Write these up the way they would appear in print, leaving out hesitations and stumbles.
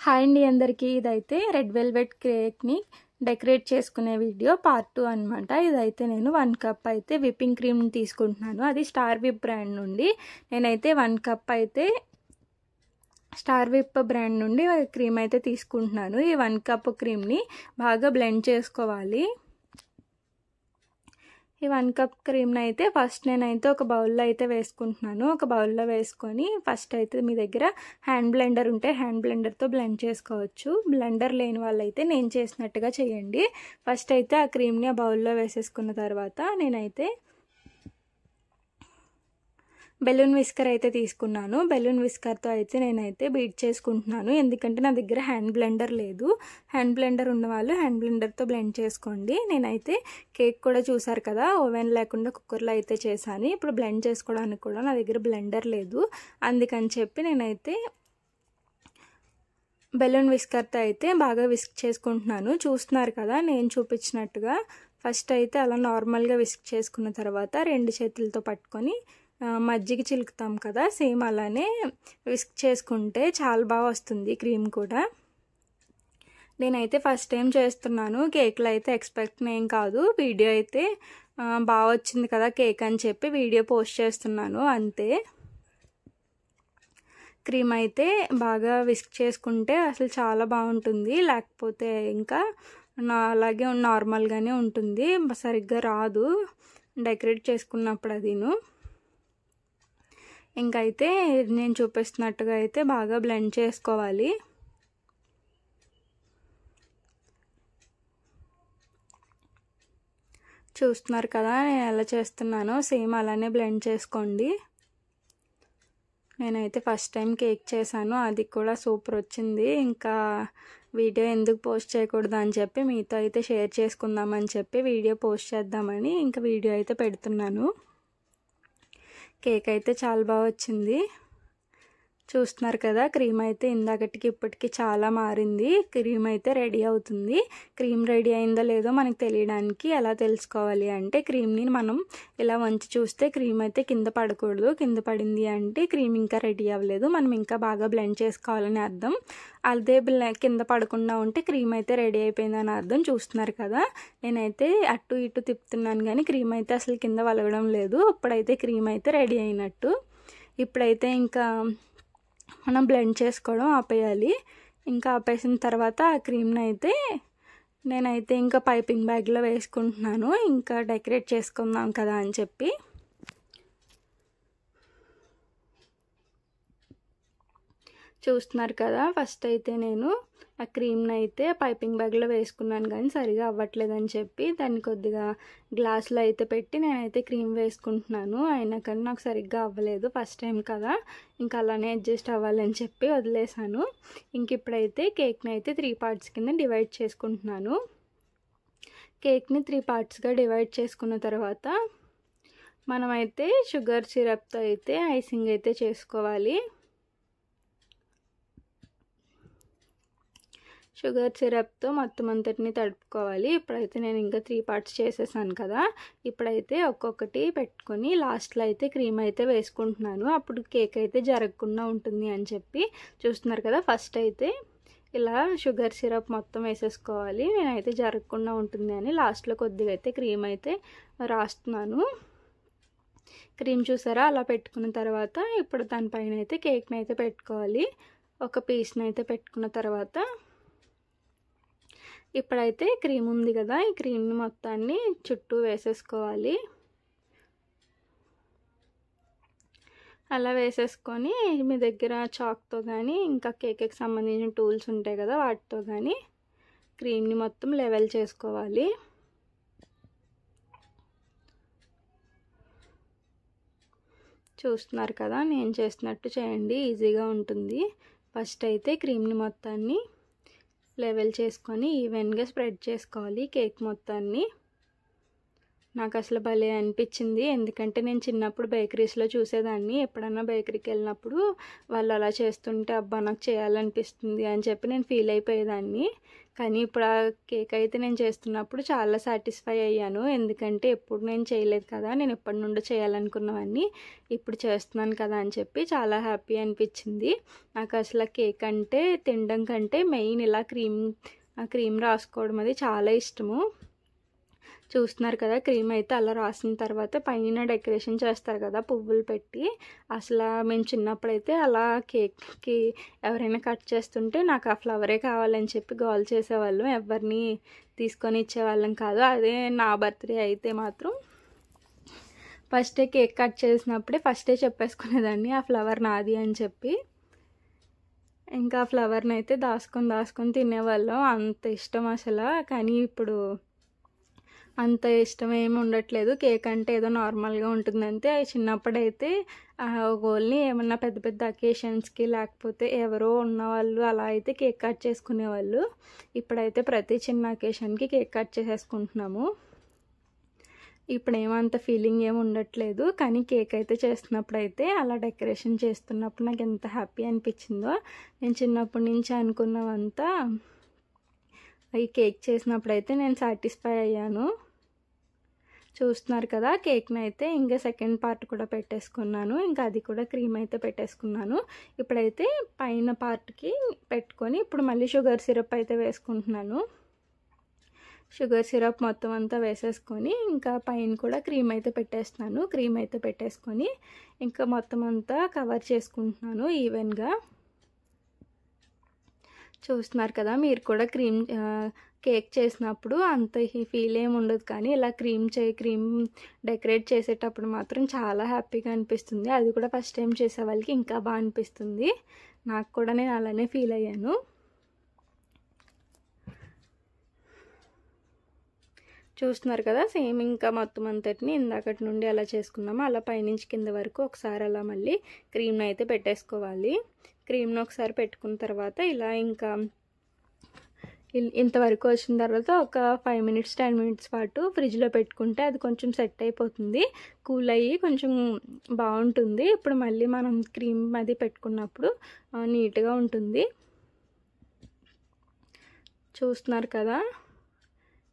Hi అండి అందరికీ. ఇదైతే రెడ్ వెల్వెట్ కేక్ని డెకరేట్ చేసుకునే వీడియో పార్ట్ 2 అనమాట. ఇదైతే నేను 1 కప్ అయితే విప్పింగ్ క్రీమ్ని తీసుకుంటున్నాను. అది స్టార్ విప్ బ్రాండ్ నుండి నేనైతే 1 కప్ అయితే స్టార్ విప్ బ్రాండ్ నుండి క్రీమ్ అయితే తీసుకుంటున్నాను. ఈ 1 కప్ క్రీమ్ని బాగా బ్లెండ్ చేసుకోవాలి. ఈ 1 కప్ క్రీమ్ని అయితే ఫస్ట్ నేనైతే ఒక బౌల్లో అయితే వేసుకుంటున్నాను. ఒక బౌల్లో వేసుకొని ఫస్ట్ అయితే మీ దగ్గర హ్యాండ్ బ్లెండర్ ఉంటే హ్యాండ్ బ్లెండర్తో బ్లెండ్ చేసుకోవచ్చు. బ్లెండర్ లేని వాళ్ళైతే నేను చేసినట్టుగా చేయండి. ఫస్ట్ అయితే ఆ క్రీమ్ని ఆ బౌల్లో వేసేసుకున్న తర్వాత నేనైతే బెలూన్ విస్కర్ అయితే తీసుకున్నాను. బెలూన్ విస్కర్తో అయితే నేనైతే బీట్ చేసుకుంటున్నాను. ఎందుకంటే నా దగ్గర హ్యాండ్ బ్లెండర్ లేదు. హ్యాండ్ బ్లెండర్ ఉన్న వాళ్ళు హ్యాండ్ బ్లెండర్తో బ్లెండ్ చేసుకోండి. నేనైతే కేక్ కూడా చూసారు కదా, ఓవెన్ లేకుండా కుక్కర్లో అయితే చేశాను. ఇప్పుడు బ్లెండ్ చేసుకోవడానికి కూడా నా దగ్గర బ్లెండర్ లేదు. అందుకని చెప్పి నేనైతే బెలూన్ విస్కర్తో అయితే బాగా విస్క్ చేసుకుంటున్నాను. చూస్తున్నారు కదా నేను చూపించినట్టుగా. ఫస్ట్ అయితే అలా నార్మల్గా విస్క్ చేసుకున్న తర్వాత 2 చేతులతో పట్టుకొని మజ్జిగ చిలుకుతాం కదా, సేమ్ అలానే విస్క్ చేసుకుంటే చాలా బాగా వస్తుంది క్రీమ్ కూడా. నేనైతే ఫస్ట్ టైం చేస్తున్నాను. కేక్లో అయితే ఎక్స్పెక్ట్ ఏం కాదు. వీడియో అయితే బాగా వచ్చింది కదా కేక్ అని చెప్పి వీడియో పోస్ట్ చేస్తున్నాను అంతే. క్రీమ్ అయితే బాగా విస్క్ చేసుకుంటే అసలు చాలా బాగుంటుంది. లేకపోతే ఇంకా అలాగే నార్మల్గానే ఉంటుంది, సరిగ్గా రాదు డెకరేట్ చేసుకున్నప్పుడు అదిను. ఇంకైతే నేను చూపిస్తున్నట్టుగా అయితే బాగా బ్లెండ్ చేసుకోవాలి. చూస్తున్నారు కదా నేను ఎలా చేస్తున్నానో, సేమ్ అలానే బ్లెండ్ చేసుకోండి. నేనైతే ఫస్ట్ టైం కేక్ చేశాను, అది కూడా సూపర్ వచ్చింది. ఇంకా వీడియో ఎందుకు పోస్ట్ చేయకూడదు అని చెప్పి మీతో అయితే షేర్ చేసుకుందామని చెప్పి వీడియో పోస్ట్ చేద్దామని ఇంకా వీడియో అయితే పెడుతున్నాను. కేక్ అయితే చాలా బాగా వచ్చింది. చూస్తున్నారు కదా క్రీమ్ అయితే ఇందాకటికి ఇప్పటికి చాలా మారింది. క్రీమ్ అయితే రెడీ అవుతుంది. క్రీమ్ రెడీ అయిందో లేదో మనకు తెలియడానికి ఎలా తెలుసుకోవాలి అంటే, క్రీమ్ని మనం ఇలా వంచి చూస్తే క్రీమ్ అయితే కింద పడకూడదు. కింద పడింది అంటే క్రీమ్ ఇంకా రెడీ అవ్వలేదు, మనం ఇంకా బాగా బ్లెండ్ చేసుకోవాలని అర్థం. అదే కింద పడకుండా ఉంటే క్రీమ్ అయితే రెడీ అయిపోయిందని అర్థం. చూస్తున్నారు కదా నేనైతే అటు ఇటు తిప్పుతున్నాను కానీ క్రీమ్ అయితే అసలు కింద వలగడం లేదు. ఇప్పుడైతే క్రీమ్ అయితే రెడీ అయినట్టు. ఇప్పుడైతే ఇంకా మనం బ్లెండ్ చేసుకోవడం ఆపేయాలి. ఇంకా ఆపేసిన తర్వాత ఆ క్రీమ్ని అయితే నేనైతే ఇంకా పైపింగ్ బ్యాగ్లో వేసుకుంటున్నాను, ఇంకా డెకరేట్ చేసుకుందాం కదా అని చెప్పి. చూస్తున్నారు కదా ఫస్ట్ అయితే నేను ఆ క్రీమ్ని అయితే పైపింగ్ బ్యాగ్లో వేసుకున్నాను కానీ సరిగా అవ్వట్లేదని చెప్పి దాన్ని కొద్దిగా గ్లాసులో అయితే పెట్టి నేనైతే క్రీమ్ వేసుకుంటున్నాను. అయినా కానీ నాకు సరిగ్గా అవ్వలేదు, ఫస్ట్ టైం కదా, ఇంకా అలానే అడ్జస్ట్ అవ్వాలని చెప్పి వదిలేసాను. ఇంక ఇప్పుడైతే కేక్ని అయితే 3 పార్ట్స్ కింద డివైడ్ చేసుకుంటున్నాను. కేక్ని 3 పార్ట్స్గా డివైడ్ చేసుకున్న తర్వాత మనమైతే షుగర్ సిరప్తో అయితే ఐసింగ్ అయితే చేసుకోవాలి. షుగర్ సిరప్తో మొత్తం అంతటిని తడుపుకోవాలి. ఇప్పుడైతే నేను ఇంకా 3 పార్ట్స్ చేసేసాను కదా, ఇప్పుడైతే ఒక్కొక్కటి పెట్టుకొని లాస్ట్లో అయితే క్రీమ్ అయితే వేసుకుంటున్నాను. అప్పుడు కేక్ అయితే జరగకుండా ఉంటుంది అని చెప్పి. చూస్తున్నారు కదా ఫస్ట్ అయితే ఇలా షుగర్ సిరప్ మొత్తం వేసేసుకోవాలి. నేనైతే జరగకుండా ఉంటుంది అని లాస్ట్లో కొద్దిగా అయితే క్రీమ్ అయితే రాస్తున్నాను. క్రీమ్ చూసారా అలా పెట్టుకున్న తర్వాత ఇప్పుడు దానిపైన అయితే కేక్ని అయితే పెట్టుకోవాలి. ఒక పీస్ని అయితే పెట్టుకున్న తర్వాత ఇప్పుడైతే క్రీమ్ ఉంది కదా, ఈ క్రీమ్ని మొత్తాన్ని చుట్టూ వేసేసుకోవాలి. అలా వేసేసుకొని మీ దగ్గర చాక్తో కానీ ఇంకా కేక్కి సంబంధించిన టూల్స్ ఉంటాయి కదా వాటితో కానీ క్రీమ్ని మొత్తం లెవెల్ చేసుకోవాలి. చూస్తున్నారు కదా నేను చేసినట్టు చేయండి, ఈజీగా ఉంటుంది. ఫస్ట్ అయితే క్రీమ్ని మొత్తాన్ని లెవెల్ చేసుకొని ఈవెన్గా స్ప్రెడ్ చేసుకోవాలి కేక్ మొత్తాన్ని. నాకు అసలు భలే అనిపించింది. ఎందుకంటే నేను చిన్నప్పుడు బేకరీస్లో చూసేదాన్ని. ఎప్పుడన్నా బేకరీకి వెళ్ళినప్పుడు వాళ్ళు అలా చేస్తుంటే అబ్బా నాకు చేయాలనిపిస్తుంది అని చెప్పి నేను ఫీల్ అయిపోయేదాన్ని. కానీ ఇప్పుడు ఆ కేక్ అయితే నేను చేస్తున్నప్పుడు చాలా సాటిస్ఫై అయ్యాను. ఎందుకంటే ఎప్పుడు నేను చేయలేదు కదా, నేను ఎప్పటి నుండో చేయాలనుకున్నవన్నీ ఇప్పుడు చేస్తున్నాను కదా అని చెప్పి చాలా హ్యాపీ అనిపించింది. నాకు అసలు కేక్ అంటే తినడం కంటే మెయిన్ ఇలా క్రీమ్ రాసుకోవడం అది చాలా ఇష్టము. చూస్తున్నారు కదా, క్రీమ్ అయితే అలా రాసిన తర్వాత పైన డెకరేషన్ చేస్తారు కదా పువ్వులు పెట్టి. అసలు మేము చిన్నప్పుడైతే అలా కేక్కి ఎవరైనా కట్ చేస్తుంటే నాకు ఆ ఫ్లవరే కావాలని చెప్పి గోల్ చేసేవాళ్ళం. ఎవరిని తీసుకొని ఇచ్చేవాళ్ళం కాదు. అదే నా బర్త్డే అయితే మాత్రం ఫస్టే కేక్ కట్ చేసినప్పుడే ఫస్టే చెప్పేసుకునేదాన్ని ఆ ఫ్లవర్ నాది అని చెప్పి. ఇంకా ఆ ఫ్లవర్ని అయితే దాచుకొని తినేవాళ్ళం. అంత ఇష్టం అసలు. కానీ ఇప్పుడు అంత ఇష్టం ఏమి ఉండట్లేదు. కేక్ అంటే ఏదో నార్మల్గా ఉంటుందంతే. చిన్నప్పుడైతే ఓన్లీ ఏమన్నా పెద్ద పెద్ద అకేషన్స్కి లేకపోతే ఎవరో ఉన్నవాళ్ళు అలా అయితే కేక్ కట్ చేసుకునేవాళ్ళు. ఇప్పుడైతే ప్రతి చిన్న అకేషన్కి కేక్ కట్ చేసేసుకుంటున్నాము. ఇప్పుడు ఏమంత ఫీలింగ్ ఏమి ఉండట్లేదు. కానీ కేక్ అయితే చేస్తున్నప్పుడు అయితే అలా డెకరేషన్ చేస్తున్నప్పుడు నాకు ఎంత హ్యాపీ అనిపించిందో. నేను చిన్నప్పటి నుంచి అనుకున్నవంతా ఈ కేక్ చేసినప్పుడైతే నేను సాటిస్ఫై అయ్యాను. చూస్తున్నారు కదా, కేక్ని అయితే ఇంకా సెకండ్ పార్ట్ కూడా పెట్టేసుకున్నాను. ఇంకా అది కూడా క్రీమ్ అయితే పెట్టేసుకున్నాను. ఇప్పుడైతే పైన పార్ట్కి పెట్టుకొని ఇప్పుడు మళ్ళీ షుగర్ సిరప్ అయితే వేసుకుంటున్నాను. షుగర్ సిరప్ మొత్తం అంతా వేసేసుకొని ఇంకా పైన కూడా క్రీమ్ అయితే పెట్టేస్తున్నాను. క్రీమ్ అయితే పెట్టేసుకొని ఇంకా మొత్తం అంతా కవర్ చేసుకుంటున్నాను ఈవెన్గా. చూస్తున్నారు కదా, మీరు కూడా కేక్ చేసినప్పుడు అంత ఫీల్ ఏమి ఉండదు. కానీ ఇలా క్రీమ్ డెకరేట్ చేసేటప్పుడు మాత్రం చాలా హ్యాపీగా అనిపిస్తుంది. అది కూడా ఫస్ట్ టైం చేసే వాళ్ళకి ఇంకా బాగా అనిపిస్తుంది. నాకు కూడా నేను అలానే ఫీల్ అయ్యాను. చూస్తున్నారు కదా, సేమ్ ఇంకా మొత్తం అంతటిని ఇందాకటి నుండి అలా చేసుకున్నాము. అలా పైనుంచి కింద వరకు ఒకసారి అలా మళ్ళీ క్రీమ్ని అయితే పెట్టేసుకోవాలి. క్రీమ్ని ఒకసారి పెట్టుకున్న తర్వాత ఇలా ఇంకా ఇంతవరకు వచ్చిన తర్వాత ఒక 5 minutes 10 minutes పాటు ఫ్రిడ్జ్లో పెట్టుకుంటే అది కొంచెం సెట్ అయిపోతుంది. కూల్ అయ్యి కొంచెం బాగుంటుంది. ఇప్పుడు మళ్ళీ మనం క్రీమ్ అది పెట్టుకున్నప్పుడు నీట్గా ఉంటుంది. చూస్తున్నారు కదా,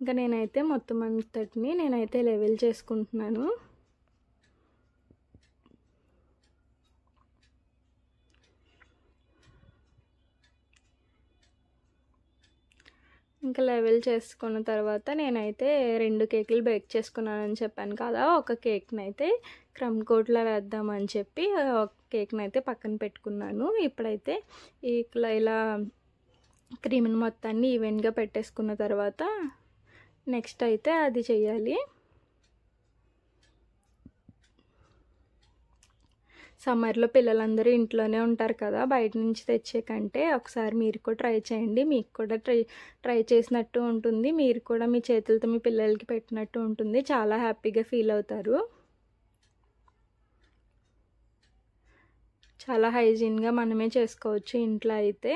ఇంకా నేనైతే మొత్తం అంతటిని నేనైతే లెవెల్ చేసుకుంటున్నాను. ఇంకా లెవెల్ చేసుకున్న తర్వాత నేనైతే 2 కేకులు బేక్ చేసుకున్నానని చెప్పాను కదా. ఒక కేక్ని అయితే క్రమ్ కోట్లో వేద్దామని చెప్పి ఒక కేక్ని అయితే పక్కన పెట్టుకున్నాను. ఇప్పుడైతే ఇలా క్రీమ్ని మొత్తాన్ని ఈవెన్గా పెట్టేసుకున్న తర్వాత నెక్స్ట్ అయితే అది చేయాలి. సమ్మర్లో పిల్లలందరూ ఇంట్లోనే ఉంటారు కదా, బయట నుంచి తెచ్చే కంటే ఒకసారి మీరు కూడా ట్రై చేయండి. మీకు కూడా ట్రై చేసినట్టు ఉంటుంది. మీరు కూడా మీ చేతులతో మీ పిల్లలకి పెట్టినట్టు ఉంటుంది. చాలా హ్యాపీగా ఫీల్ అవుతారు. చాలా హైజీన్గా మనమే చేసుకోవచ్చు ఇంట్లో అయితే.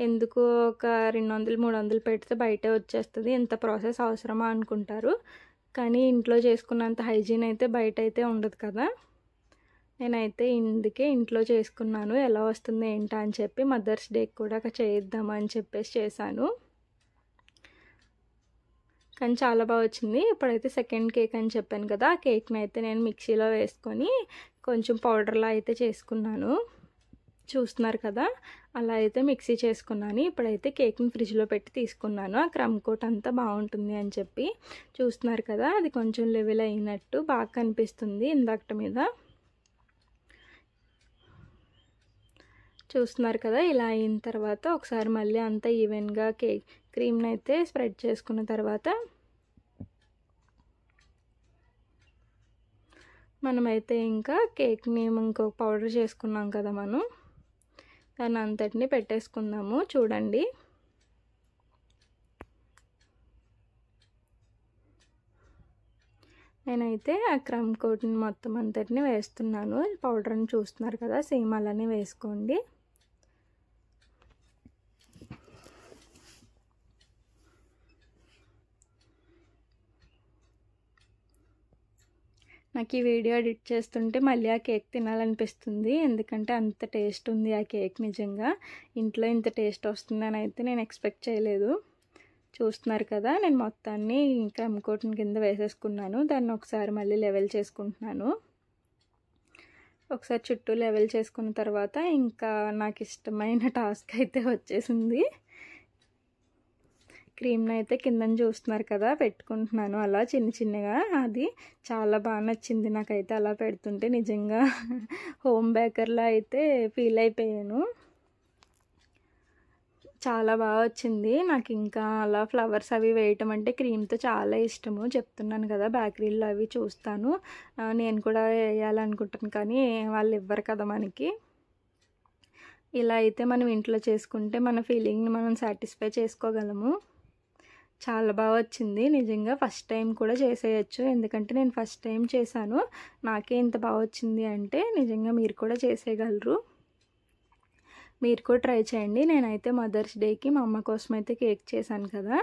ఎందుకు ఒక 200-300 పెడితే బయటే వచ్చేస్తుంది, ఇంత ప్రాసెస్ అవసరమా అనుకుంటారు. కానీ ఇంట్లో చేసుకున్నంత హైజీన్ అయితే బయట అయితే ఉండదు కదా. నేనైతే ఇందుకే ఇంట్లో చేసుకున్నాను. ఎలా వస్తుంది ఏంటా అని చెప్పి మదర్స్ డేకి కూడా చేద్దామని చెప్పేసి చేశాను. కానీ చాలా బాగా వచ్చింది. ఇప్పుడైతే సెకండ్ కేక్ అని చెప్పాను కదా, ఆ కేక్ని అయితే నేను మిక్సీలో వేసుకొని కొంచెం పౌడర్లా అయితే చేసుకున్నాను. చూస్తున్నారు కదా, అలా అయితే మిక్సీ చేసుకున్నాను. ఇప్పుడైతే కేక్ని ఫ్రిడ్జ్లో పెట్టి తీసుకున్నాను. ఆ క్రమ్ కోట్ అంతా బాగుంటుంది అని చెప్పి. చూస్తున్నారు కదా, అది కొంచెం లెవెల్ అయినట్టు బాగా కనిపిస్తుంది ఇందాకటి మీద. చూస్తున్నారు కదా, ఇలా అయిన తర్వాత ఒకసారి మళ్ళీ అంతా ఈవెన్గా క్రీమ్ని అయితే స్ప్రెడ్ చేసుకున్న తర్వాత మనమైతే ఇంకా కేక్ని ఇంకో పౌడర్ చేసుకున్నాం కదా మనం, దాన్ని అంతటిని పెట్టేసుకుందాము. చూడండి, నేనైతే ఆ క్రమ్ కోట్ని మొత్తం అంతటిని వేస్తున్నాను. పౌడర్ని చూస్తున్నారు కదా, సేమ్ అలానే వేసుకోండి. నాకు ఈ వీడియో ఎడిట్ చేస్తుంటే మళ్ళీ ఆ కేక్ తినాలనిపిస్తుంది, ఎందుకంటే అంత టేస్ట్ ఉంది ఆ కేక్. నిజంగా ఇంట్లో ఇంత టేస్ట్ వస్తుందని అయితే నేను ఎక్స్పెక్ట్ చేయలేదు. చూస్తున్నారు కదా, నేను మొత్తాన్ని క్రమ్ కోటింగ్ కింద వేసేసుకున్నాను. దాన్ని ఒకసారి మళ్ళీ లెవెల్ చేసుకుంటున్నాను. ఒకసారి చుట్టూ లెవెల్ చేసుకున్న తర్వాత ఇంకా నాకు ఇష్టమైన టాస్క్ అయితే వచ్చేసింది. క్రీమ్ని అయితే కింద చూస్తున్నారు కదా పెట్టుకుంటున్నాను అలా చిన్న చిన్నగా. అది చాలా బాగా నచ్చింది నాకైతే అలా పెడుతుంటే. నిజంగా హోమ్ బేకర్లా అయితే ఫీల్ అయిపోయాను. చాలా బాగా వచ్చింది. నాకు ఇంకా అలా ఫ్లవర్స్ అవి వేయటం అంటే క్రీమ్తో చాలా ఇష్టము. చెప్తున్నాను కదా, బేకరీలో అవి చూస్తాను, నేను కూడా వేయాలనుకుంటాను, కానీ వాళ్ళు ఇవ్వరు కదా మనకి. ఇలా అయితే మనం ఇంట్లో చేసుకుంటే మన ఫీలింగ్ని మనం సాటిస్ఫై చేసుకోగలము. చాలా బాగా వచ్చింది నిజంగా. ఫస్ట్ టైం కూడా చేసేయచ్చు, ఎందుకంటే నేను ఫస్ట్ టైం చేశాను. నాకే ఇంత బాగా వచ్చింది అంటే నిజంగా మీరు కూడా చేసేయగలరు. మీరు కూడా ట్రై చేయండి. నేనైతే మదర్స్ డేకి మా అమ్మ కోసం అయితే కేక్ చేశాను కదా,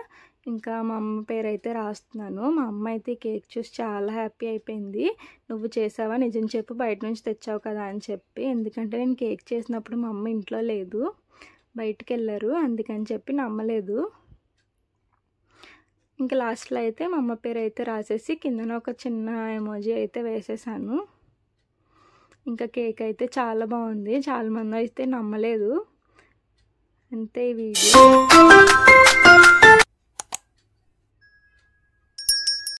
ఇంకా మా అమ్మ పేరు అయితే రాస్తున్నాను. మా అమ్మ అయితే కేక్ చూసి చాలా హ్యాపీ అయిపోయింది. నువ్వు చేసావా, నిజం చెప్పు, బయట నుంచి తెచ్చావు కదా అని చెప్పి. ఎందుకంటే నేను కేక్ చేసినప్పుడు మా అమ్మ ఇంట్లో లేదు, బయటికి వెళ్ళారు, అందుకని చెప్పి నమ్మలేదు. ఇంకా లాస్ట్లో అయితే మా అమ్మ పేరు అయితే రాసేసి కిందన ఒక చిన్న ఎమోజీ అయితే వేసేసాను. ఇంకా కేక్ అయితే చాలా బాగుంది. చాలామంది అయితే నమ్మలేదు. అంతే ఈ వీడియో.